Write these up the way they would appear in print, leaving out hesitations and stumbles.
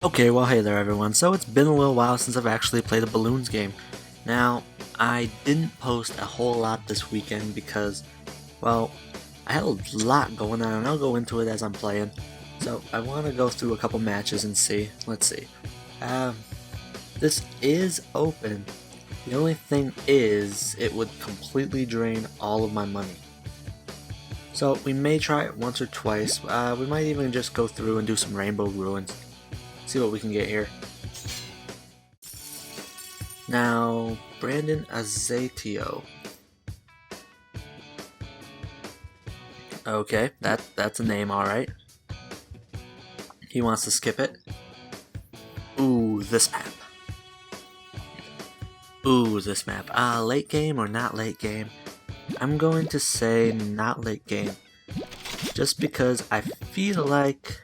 Okay, well hey there everyone. So it's been a little while since I've actually played a Bloons game. Now, I didn't post a whole lot this weekend because, well, I had a lot going on and I'll go into it as I'm playing. So I want to go through a couple matches and see. Let's see. This is open. The only thing is, it would completely drain all of my money. So we may try it once or twice. We might even just go through and do some Rainbow Ruins. See what we can get here. Now, Brandon Azatio. Okay, that's a name, alright. He wants to skip it. Ooh, this map. Ooh, this map. Late game or not late game? I'm going to say not late game. Just because I feel like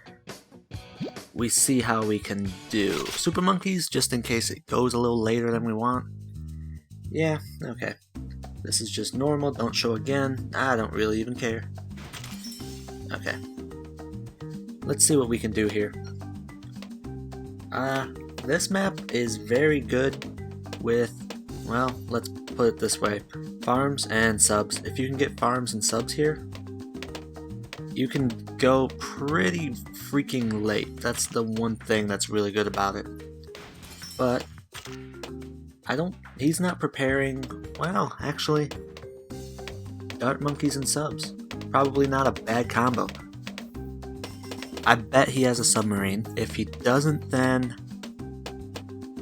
we see how we can do. Super Monkeys, just in case it goes a little later than we want. Yeah, okay. This is just normal, don't show again. I don't really even care. Okay. Let's see what we can do here. This map is very good with, well, let's put it this way. Farms and subs. If you can get farms and subs here, you can go pretty freaking late. That's the one thing that's really good about it. But he's not preparing, well, actually, Dart Monkeys and subs. Probably not a bad combo. I bet he has a submarine. If he doesn't, then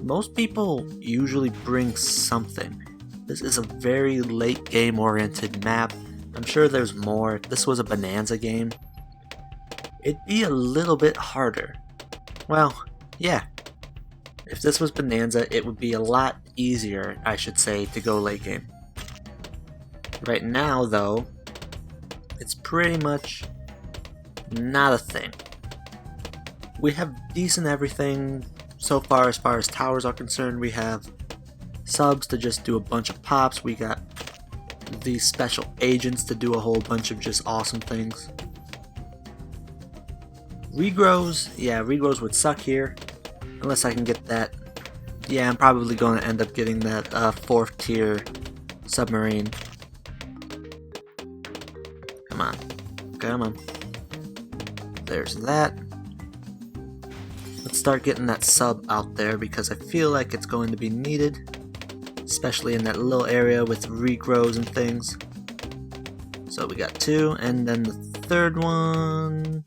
most people usually bring something. This is a very late game oriented map. I'm sure there's more. If this was a Bonanza game, it'd be a little bit harder. Well, yeah. If this was Bonanza, it would be a lot easier, I should say, to go late game. Right now, though, it's pretty much not a thing. We have decent everything so far as towers are concerned. We have subs to just do a bunch of pops. We got these special agents to do a whole bunch of just awesome things. Regrows, yeah, regrows would suck here, unless I can get that. Yeah, I'm probably going to end up getting that 4th tier submarine. Come on, come on. There's that. Let's start getting that sub out there because I feel like it's going to be needed. Especially in that little area with regrows and things. So we got 2, and then the 3rd one.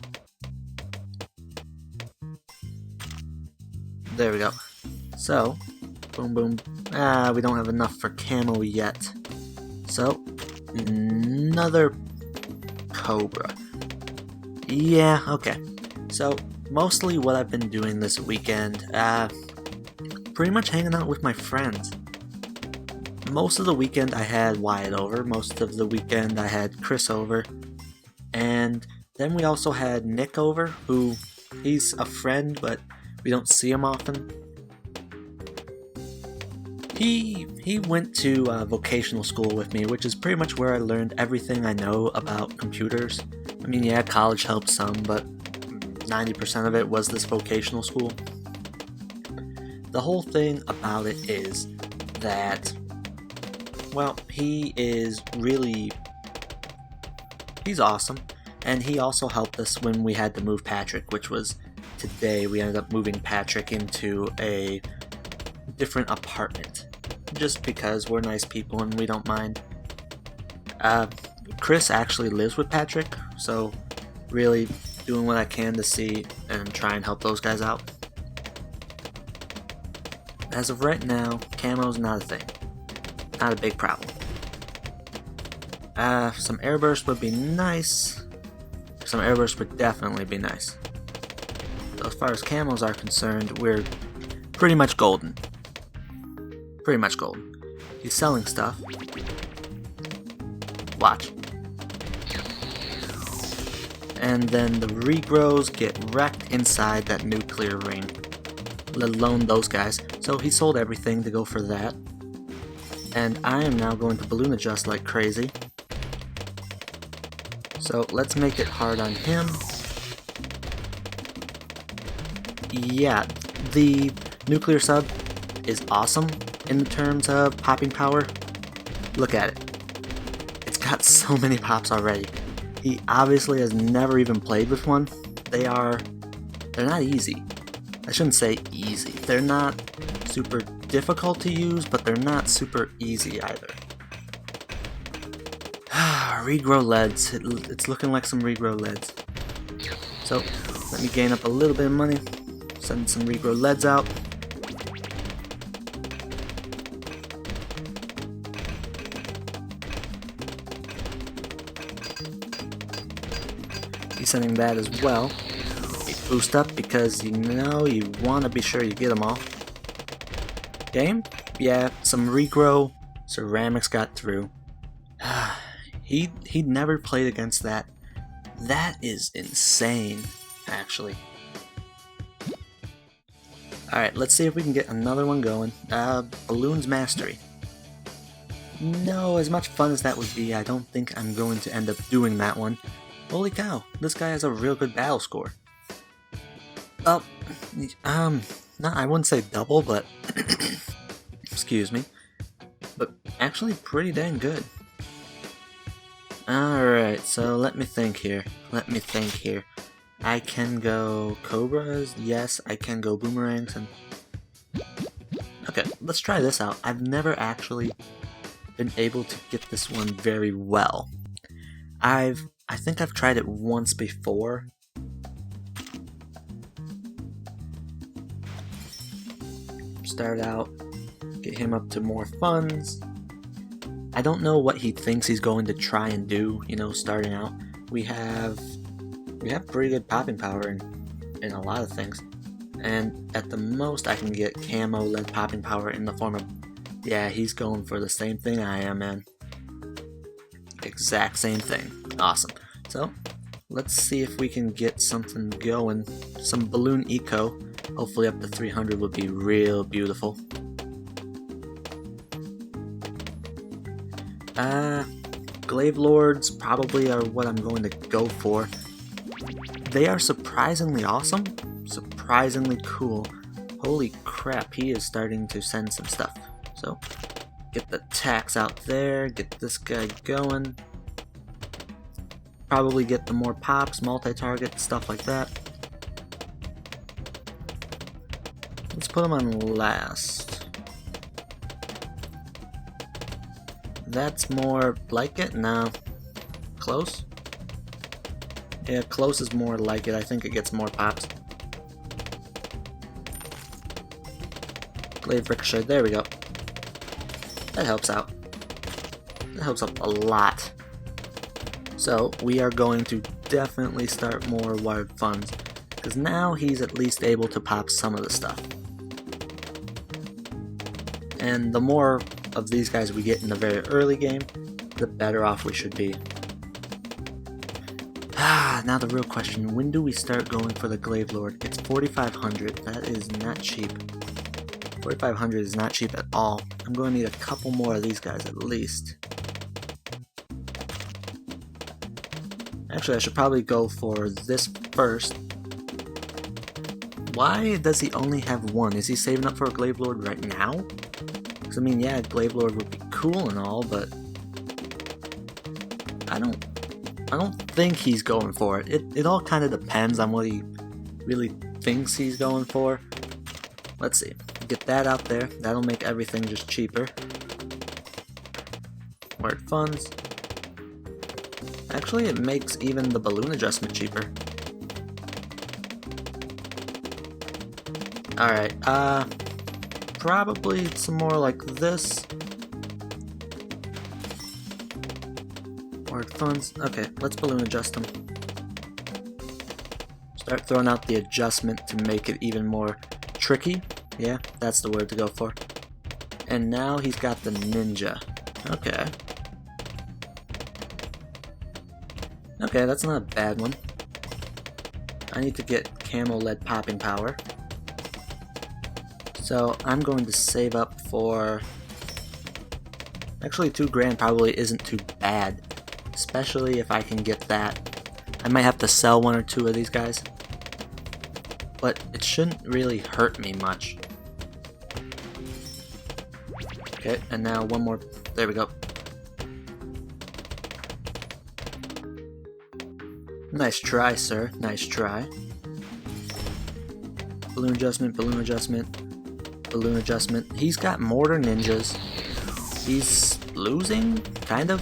There we go. So, boom boom. We don't have enough for camo yet. So, another Cobra. Yeah, okay. So, mostly what I've been doing this weekend, pretty much hanging out with my friends. Most of the weekend I had Wyatt over, most of the weekend I had Chris over, and then we also had Nick over, who, he's a friend, but we don't see him often. He went to vocational school with me, which is pretty much where I learned everything I know about computers. I mean, yeah, college helped some, but 90% of it was this vocational school. The whole thing about it is that, well, he's awesome, and he also helped us when we had to move Patrick, which was today. We ended up moving Patrick into a different apartment, just because we're nice people and we don't mind. Chris actually lives with Patrick, so really doing what I can to see and try and help those guys out. As of right now, camo's not a thing. Not a big problem. Some airburst would be nice. Some airburst would definitely be nice. So as far as camos are concerned, we're pretty much golden. Pretty much golden. He's selling stuff. Watch. And then the regrows get wrecked inside that nuclear ring. Let alone those guys. So he sold everything to go for that. And I am now going to balloon adjust like crazy. So let's make it hard on him. yeah, the nuclear sub is awesome in terms of popping power. Look at it. It's got so many pops already. He obviously has never even played with one. They're not easy. I shouldn't say easy. They're not super difficult to use, but they're not super easy either. Regrow leads. It's looking like some regrow leads. So, let me gain up a little bit of money. Send some regrow leads out. Be sending that as well. Boost up because you know you want to be sure you get them all. Game? Yeah, some regrow ceramics got through. He'd never played against that. That is insane, actually. Alright, let's see if we can get another one going. Bloons Mastery. No, as much fun as that would be, I don't think I'm going to end up doing that one. Holy cow, this guy has a real good battle score. Well, no, I wouldn't say double, but excuse me, but actually pretty dang good. Alright, so let me think here. I can go Cobras, yes, I can go Boomerangs, and okay, let's try this out. I've never actually been able to get this one very well. I think I've tried it once before. Start out, get him up to more funds. I don't know what he thinks he's going to try and do, you know, starting out. We have pretty good popping power in a lot of things. And at the most I can get camo lead popping power in the form of, yeah, he's going for the same thing I am, man. Exact same thing. Awesome. So, let's see if we can get something going. Some balloon eco. Hopefully up to 300 would be real beautiful. Glaive Lords probably are what I'm going to go for. They are surprisingly awesome, surprisingly cool. Holy crap, he is starting to send some stuff. So, get the tax out there, get this guy going. Probably get the more pops, multi-target, stuff like that. Let's put him on last. That's more like it? No. Close? Yeah, close is more like it. I think it gets more pops. Glaive Ricochet, there we go. That helps out. That helps out a lot. So, we are going to definitely start more wired funds, because now he's at least able to pop some of the stuff. And the more of these guys we get in the very early game, the better off we should be. Now the real question, when do we start going for the Glaive Lord? It's 4,500, that is not cheap. 4,500 is not cheap at all. I'm going to need a couple more of these guys at least. Actually, I should probably go for this first. Why does he only have one? Is he saving up for a Glaive Lord right now? Because I mean, yeah, Glaive Lord would be cool and all, but I don't think he's going for it. It all kind of depends on what he really thinks he's going for. Let's see. Get that out there. That'll make everything just cheaper. Wired funds. Actually, it makes even the balloon adjustment cheaper. Alright, probably some more like this. Wired funds. Okay, let's balloon adjust them. Start throwing out the adjustment to make it even more tricky. Yeah, that's the word to go for. And now he's got the ninja. Okay. Okay, that's not a bad one. I need to get camo lead popping power. So I'm going to save up for... Actually, 2 grand probably isn't too bad. Especially if I can get that. I might have to sell 1 or 2 of these guys. but it shouldn't really hurt me much. Okay, and now one more. There we go. Nice try, sir. Nice try. Balloon adjustment, balloon adjustment, balloon adjustment. He's got mortar ninjas. He's losing, kind of.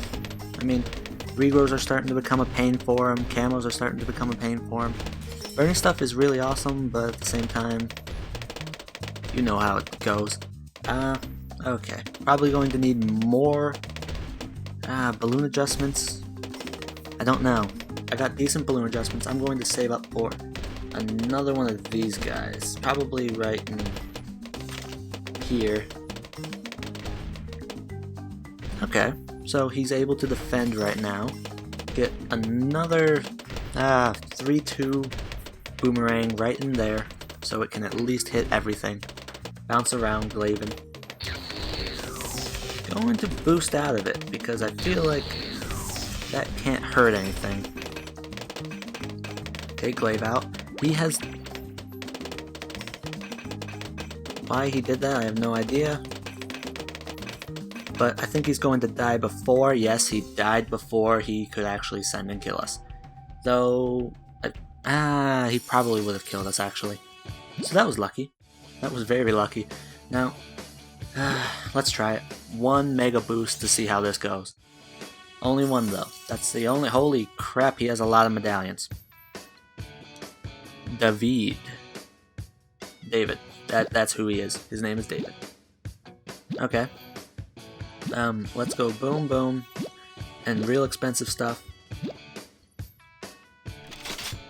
I mean, regrows are starting to become a pain for him. Camos are starting to become a pain for him. Burning stuff is really awesome, but at the same time, you know how it goes. Okay. Probably going to need more balloon adjustments. I don't know. I got decent balloon adjustments. I'm going to save up for another one of these guys. Probably right in here. Okay. So he's able to defend right now. Get another 3-2 boomerang right in there, so it can at least hit everything. Bounce around, Glaven. Going to boost out of it because I feel like that can't hurt anything. Okay, Glaive out. He has... Why he did that, I have no idea. But I think he's going to die before. Yes, he died before he could actually send and kill us. Though... he probably would have killed us, actually. So that was lucky. That was very lucky. Now, let's try it. 1 mega boost to see how this goes. Only one, though. That's the only... Holy crap, he has a lot of medallions. David. That's who he is. His name is David. Okay. Let's go boom, boom. And real expensive stuff.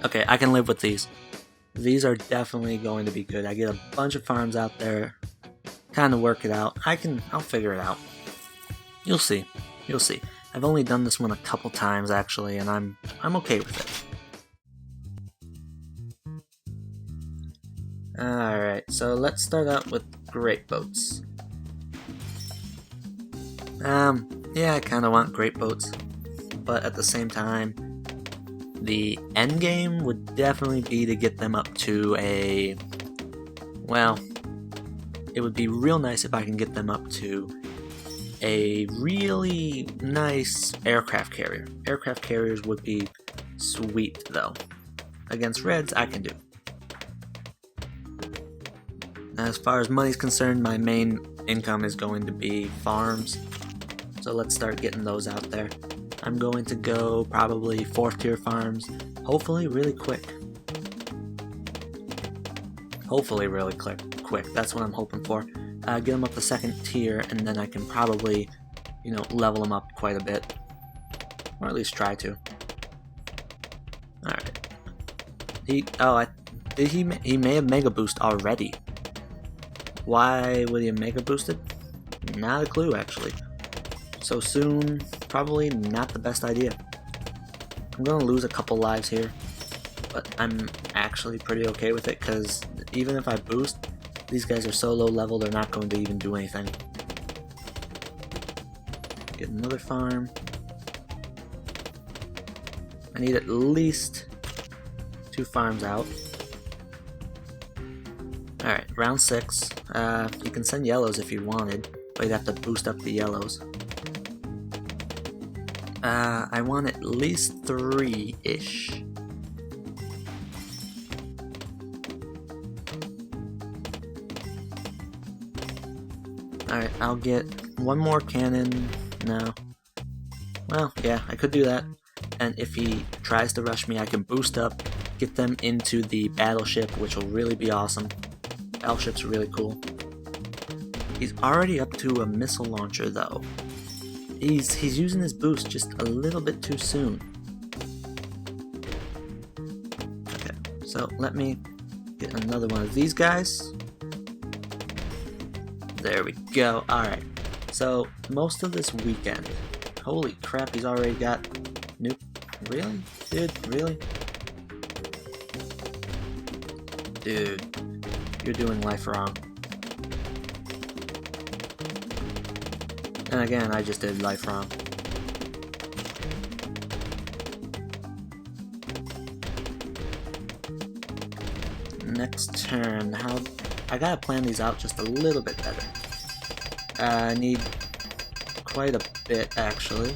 Okay, I can live with these. These are definitely going to be good. I get a bunch of farms out there. Kind of work it out. I'll figure it out. You'll see. You'll see. I've only done this one a couple times actually, and I'm okay with it. Alright, so let's start out with great boats. Yeah, I kinda want great boats. But at the same time, the end game would definitely be to get them up to a... Well, it would be real nice if I can get them up to a really nice aircraft carrier. Aircraft carriers would be sweet, though. Against Reds, I can do. As far as money's concerned, my main income is going to be farms. So let's start getting those out there. I'm going to go probably 4th tier farms, hopefully really quick. Hopefully really quick. That's what I'm hoping for. Get them up to 2nd tier, and then I can probably, level them up quite a bit. Or at least try to. Alright. He may have Mega Boost already. Why would he have Mega Boosted? Not a clue, actually. So soon, probably not the best idea. I'm gonna lose a couple lives here, but I'm actually pretty okay with it, because even if I boost, these guys are so low level, they're not going to even do anything. Get another farm. I need at least 2 farms out. Alright, round 6. You can send yellows if you wanted, but you'd have to boost up the yellows. I want at least 3-ish. Alright, I'll get 1 more cannon. No. Well, yeah, I could do that. And if he tries to rush me, I can boost up, get them into the battleship, which will really be awesome. Battleship's really cool. He's already up to a missile launcher, though. He's using his boost just a little bit too soon. Okay, so let me get another one of these guys. There we go. Alright, so most of this weekend... Holy crap, he's already got... Nope. Really? Dude, really? Dude, you're doing life wrong. And again, I just did life wrong. next turn, I gotta plan these out just a little bit better. I need quite a bit, actually.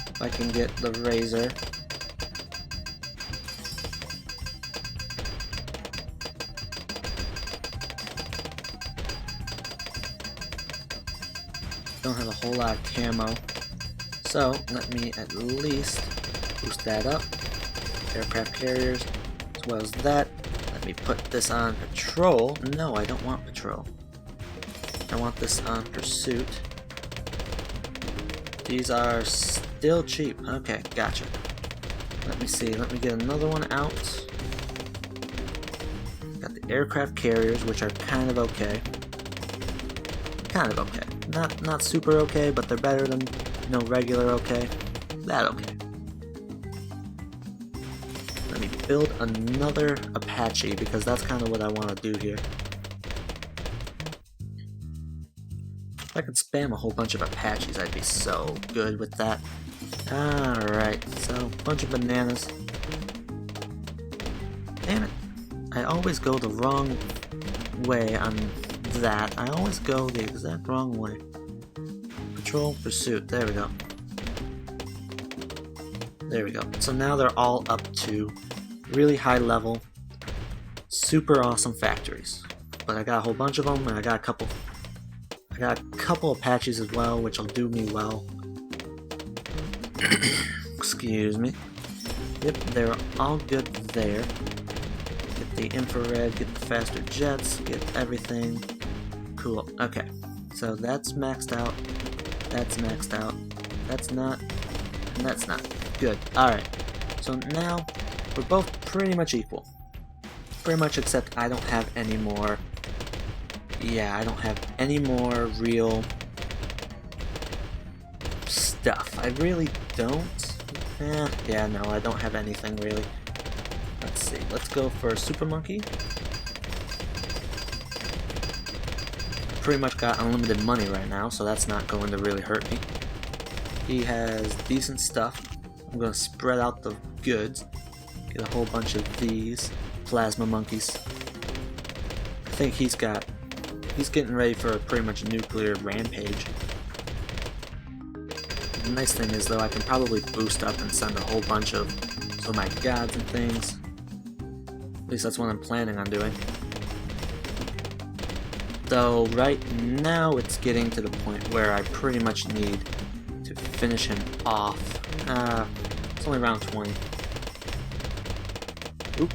If I can get the razor. Don't have a whole lot of camo, so let me at least boost that up. Aircraft carriers, as well as that. Let me put this on patrol. No, I don't want patrol. I want this on pursuit. These are still cheap. Okay, gotcha. Let me see. Let me get another one out. Got the aircraft carriers, which are kind of okay. Kind of okay. Not super okay, but they're better than, you know, regular okay. That okay. Let me build another Apache because that's kind of what I want to do here. If I could spam a whole bunch of Apaches, I'd be so good with that. Alright, so bunch of bananas. Damn it. I always go the wrong way on that. I always go the exact wrong way. Patrol, pursuit, there we go. There we go. So now they're all up to really high level, super awesome factories. But I got a whole bunch of them, and I got a couple Apaches as well, which will do me well. Excuse me. Yep, they're all good there. Get the infrared, get the faster jets, get everything. Cool. Okay. So that's maxed out. That's maxed out. That's not. And that's not. Good. Alright. So now we're both pretty much equal. Pretty much, except I don't have any more. Yeah, I don't have any more real stuff. I really don't. Yeah, no, I don't have anything really. Let's see. Let's go for Super Monkey. Pretty much got unlimited money right now, so that's not going to really hurt me. He has decent stuff. I'm going to spread out the goods. Get a whole bunch of these plasma monkeys. I think he's getting ready for a pretty much nuclear rampage. The nice thing is, though, I can probably boost up and send a whole bunch of my gods and things. At least that's what I'm planning on doing. Though right now it's getting to the point where I pretty much need to finish him off. It's only round 20. Oop.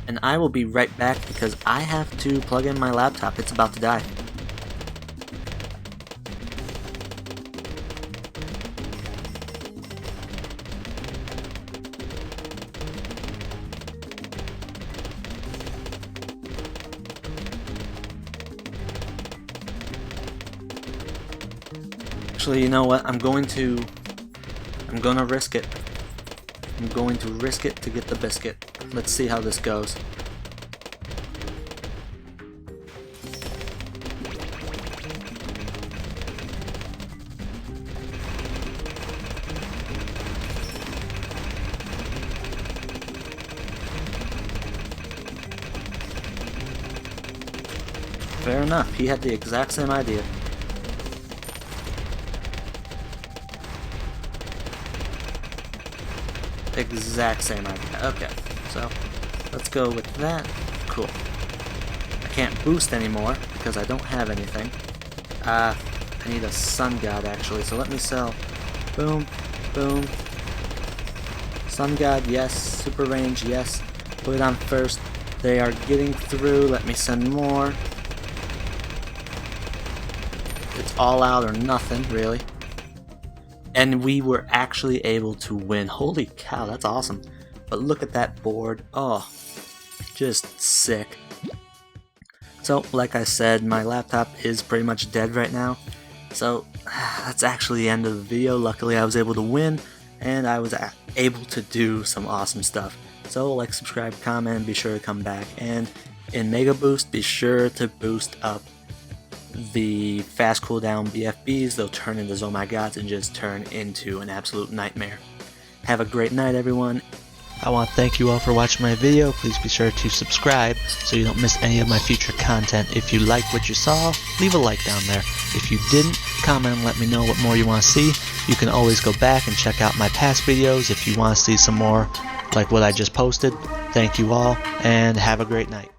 And I will be right back because I have to plug in my laptop. It's about to die. Actually, you know what? I'm gonna risk it. I'm going to risk it to get the biscuit. Let's see how this goes. Fair enough, he had the exact same idea. Exact same idea. Okay, so let's go with that. Cool. I can't boost anymore because I don't have anything. I need a sun god actually, so let me sell. Boom, boom. Sun god, yes. Super range, yes. Put it on first. They are getting through. Let me send more. It's all out or nothing, really. And we were actually able to win. Holy cow, that's awesome. But look at that board. Oh, just sick. So, like I said, my laptop is pretty much dead right now. So, that's actually the end of the video. Luckily, I was able to win, and I was able to do some awesome stuff. So, like, subscribe, comment, and be sure to come back. And in Mega Boost, be sure to boost up the fast cooldown BFBs. They'll turn into Oh My Gods and just turn into an absolute nightmare. Have a great night, everyone. I want to thank you all for watching my video. Please be sure to subscribe so you don't miss any of my future content. If you liked what you saw, leave a like down there. If you didn't, comment and let me know what more you want to see. You can always go back and check out my past videos if you want to see some more like what I just posted. Thank you all, and have a great night.